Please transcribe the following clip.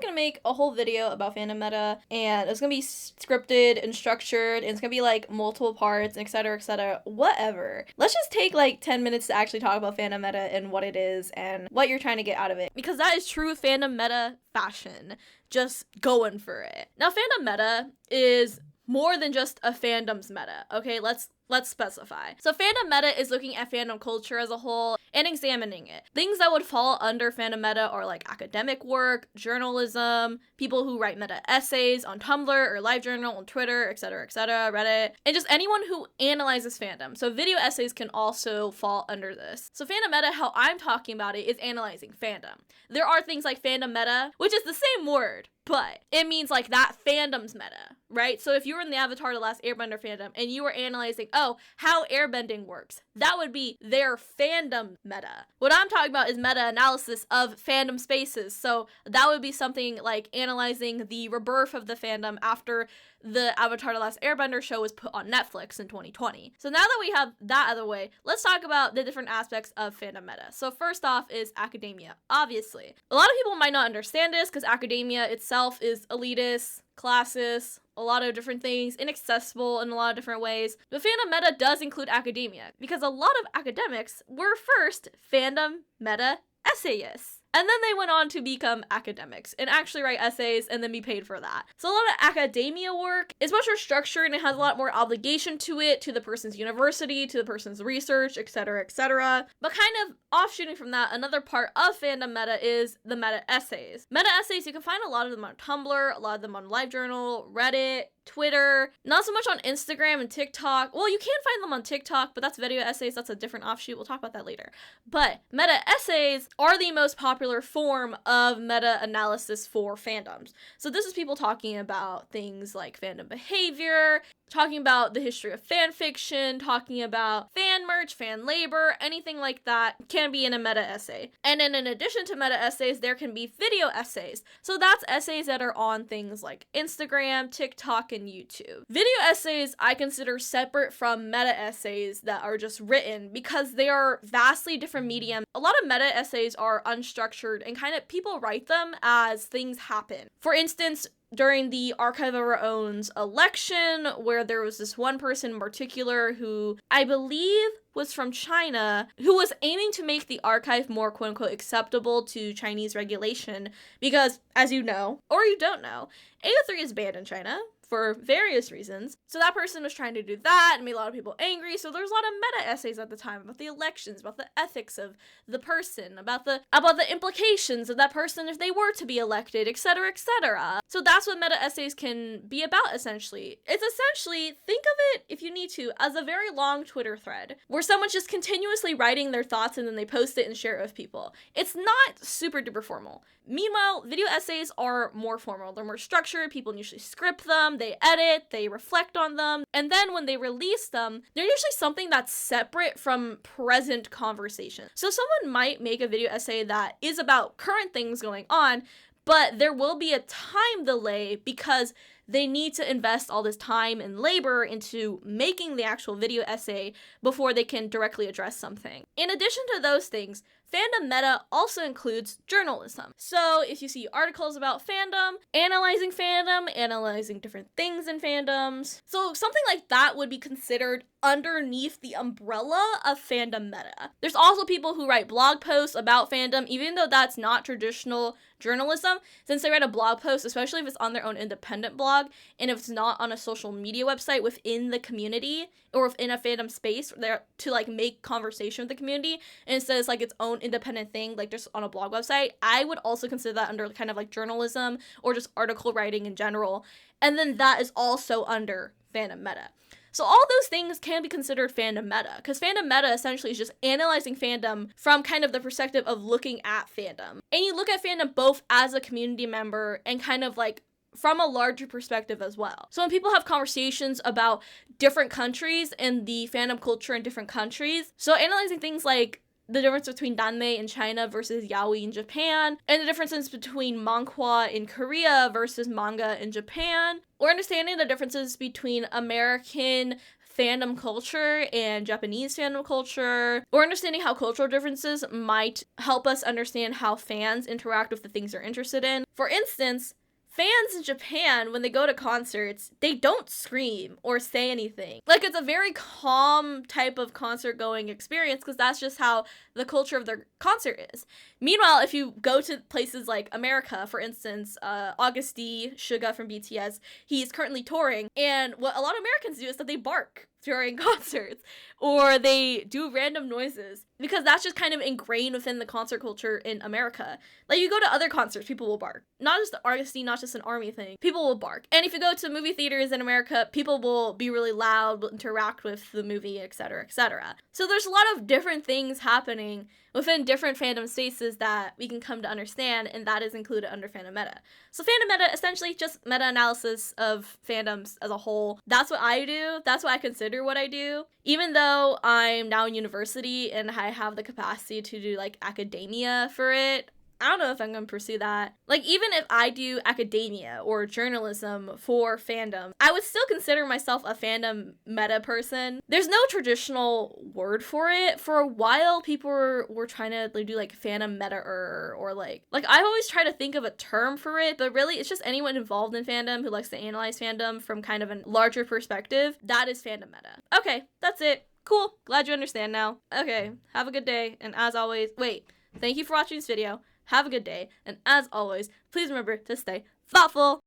gonna make a whole video about fandom meta, and it's gonna be scripted and structured, and it's gonna be like multiple parts, etc, whatever. Let's just take like 10 minutes to actually talk about fandom meta and what it is and what you're trying to get out of it, because that is true fandom meta fashion, just going for it. Now, fandom meta is more than just a fandom's meta, okay? Let's specify. So fandom meta is looking at fandom culture as a whole and examining it. Things that would fall under fandom meta are like academic work, journalism, people who write meta essays on Tumblr or LiveJournal on Twitter, etc, Reddit, and just anyone who analyzes fandom. So video essays can also fall under this. So fandom meta, how I'm talking about it, is analyzing fandom. There are things like fandom meta, which is the same word, but it means like that fandom's meta, right? So if you were in the Avatar: The Last Airbender fandom and you were analyzing, how airbending works, that would be their fandom meta. What I'm talking about is meta-analysis of fandom spaces. So that would be something like analyzing the rebirth of the fandom after the Avatar: The Last Airbender show was put on Netflix in 2020. So now that we have that out of the way, let's talk about the different aspects of fandom meta. So first off is academia, obviously. A lot of people might not understand this because academia itself is elitist, classist, a lot of different things, inaccessible in a lot of different ways. But fandom meta does include academia, because a lot of academics were first fandom meta essayists. And then they went on to become academics and actually write essays and then be paid for that. So a lot of academia work is much more structured and it has a lot more obligation to it, to the person's university, to the person's research, etc. But kind of offshooting from that, another part of fandom meta is the meta essays. Meta essays, you can find a lot of them on Tumblr, a lot of them on LiveJournal, Reddit, Twitter, not so much on Instagram and TikTok. Well, you can find them on TikTok, but that's video essays. That's a different offshoot. We'll talk about that later. But meta essays are the most popular form of meta analysis for fandoms. So this is people talking about things like fandom behavior, talking about the history of fan fiction, talking about fan merch, fan labor, anything like that can be in a meta essay. And then in addition to meta essays, there can be video essays. So that's essays that are on things like Instagram, TikTok, and YouTube. Video essays I consider separate from meta essays that are just written because they are vastly different medium. A lot of meta essays are unstructured and kind of people write them as things happen. For instance, during the Archive of Our Own's election, where there was this one person in particular who I believe was from China, who was aiming to make the archive more quote-unquote acceptable to Chinese regulation, because, as you know, or you don't know, AO3 is banned in China for various reasons. So that person was trying to do that and made a lot of people angry. So there's a lot of meta essays at the time about the elections, about the ethics of the person, about the implications of that person if they were to be elected, etc. So that's what meta essays can be about, essentially. It's essentially, think of it, if you need to, as a very long Twitter thread where someone's just continuously writing their thoughts and then they post it and share it with people. It's not super duper formal. Meanwhile, video essays are more formal. They're more structured. People usually script them, they edit, they reflect on them, and then when they release them, they're usually something that's separate from present conversation. So someone might make a video essay that is about current things going on, but there will be a time delay because they need to invest all this time and labor into making the actual video essay before they can directly address something. In addition to those things, fandom meta also includes journalism. So if you see articles about fandom, analyzing different things in fandoms, so something like that would be considered underneath the umbrella of fandom meta. There's also people who write blog posts about fandom, even though that's not traditional journalism, since they write a blog post, especially if it's on their own independent blog, and if it's not on a social media website within the community, or within a fandom space, there to like make conversation with the community, and instead it's like its own independent thing, like just on a blog website, I would also consider that under kind of like journalism, or just article writing in general, and then that is also under fandom meta. So all those things can be considered fandom meta, because fandom meta essentially is just analyzing fandom from kind of the perspective of looking at fandom. And you look at fandom both as a community member and kind of like from a larger perspective as well. So when people have conversations about different countries and the fandom culture in different countries, so analyzing things like the difference between danmei in China versus yaoi in Japan, and the differences between manhwa in Korea versus manga in Japan, or understanding the differences between American fandom culture and Japanese fandom culture, or understanding how cultural differences might help us understand how fans interact with the things they're interested in. For instance, fans in Japan, when they go to concerts, they don't scream or say anything. Like, it's a very calm type of concert going experience because that's just how the culture of their concert is. Meanwhile, if you go to places like America, for instance, August D, Suga from BTS, he's currently touring, and what a lot of Americans do is that they bark during concerts, or they do random noises, because that's just kind of ingrained within the concert culture in America. Like, you go to other concerts, people will bark. Not just the August D, not just an ARMY thing. People will bark. And if you go to movie theaters in America, people will be really loud, will interact with the movie, etc., etc. So there's a lot of different things happening within different fandom spaces that we can come to understand, and that is included under fandom meta. So fandom meta, essentially just meta-analysis of fandoms as a whole. That's what I do. That's what I consider what I do. Even though I'm now in university and I have the capacity to do like academia for it, I don't know if I'm going to pursue that. Like, even if I do academia or journalism for fandom, I would still consider myself a fandom meta person. There's no traditional word for it. For a while, people were trying to do like fandom meta or like I've always tried to think of a term for it, but really it's just anyone involved in fandom who likes to analyze fandom from kind of a larger perspective. That is fandom meta. Okay, that's it. Cool. Glad you understand now. Okay, have a good day. And as always, thank you for watching this video. Have a good day, and as always, please remember to stay thoughtful.